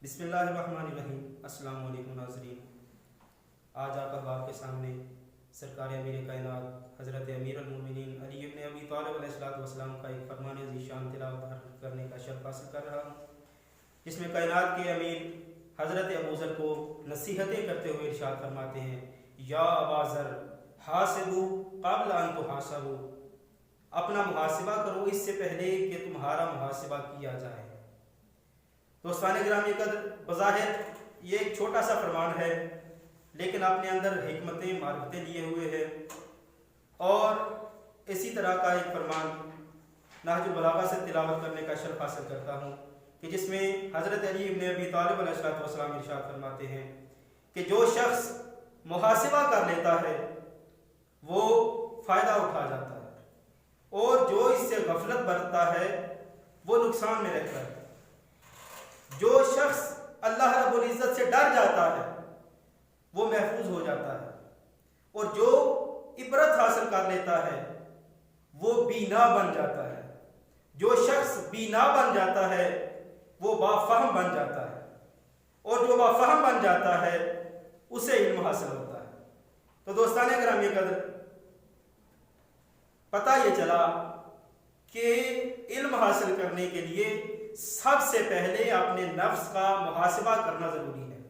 بسم اللہ الرحمن الرحیم۔ السلام علیکم ناظرین، آج آپ احباب کے سامنے سرکار امیر کائنات حضرت امیر المومنین علی ابن ابی طالب علیہ السلام کا ایک فرمان عزیز شان تلاوت کرنے کا شرف حاصل کر رہا ہوں، جس میں کائنات کے امیر حضرت ابوذر کو نصیحتیں کرتے ہوئے ارشاد فرماتے ہیں، یا اباذر حاسبوا قبل ان تحاسبوا، اپنا محاسبہ کرو اس سے پہلے کہ تمہارا محاسبہ کیا جائے۔ دوستان گرامی قدر، بظاہر یہ ایک چھوٹا سا فرمان ہے، لیکن اپنے اندر حکمتیں معرفتیں لیے ہوئے ہے، اور اسی طرح کا ایک فرمان نہج البلاغہ سے تلاوت کرنے کا شرف حاصل کرتا ہوں کہ جس میں حضرت علی ابن ابی طالب علیہ السلام ارشاد فرماتے ہیں کہ جو شخص محاسبہ کر لیتا ہے وہ فائدہ اٹھا جاتا ہے، اور جو اس سے غفلت برتتا ہے وہ نقصان میں رہتا ہے۔ جو شخص اللہ رب العزت سے ڈر جاتا ہے وہ محفوظ ہو جاتا ہے، اور جو عبرت حاصل کر لیتا ہے وہ بینا بن جاتا ہے۔ جو شخص بینا بن جاتا ہے وہ بافہم بن جاتا ہے، اور جو بافہم بن جاتا ہے اسے علم حاصل ہوتا ہے۔ تو دوستان گرامی قدر، پتہ یہ چلا کہ علم حاصل کرنے کے لیے سب سے پہلے اپنے نفس کا محاسبہ کرنا ضروری ہے۔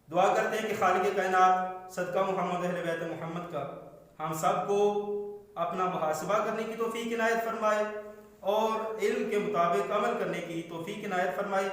دعا کرتے ہیں کہ خالق کائنات صدقہ محمد اہل بیت محمد کا ہم سب کو اپنا محاسبہ کرنے کی توفیق عنایت فرمائے، اور علم کے مطابق عمل کرنے کی توفیق عنایت فرمائے۔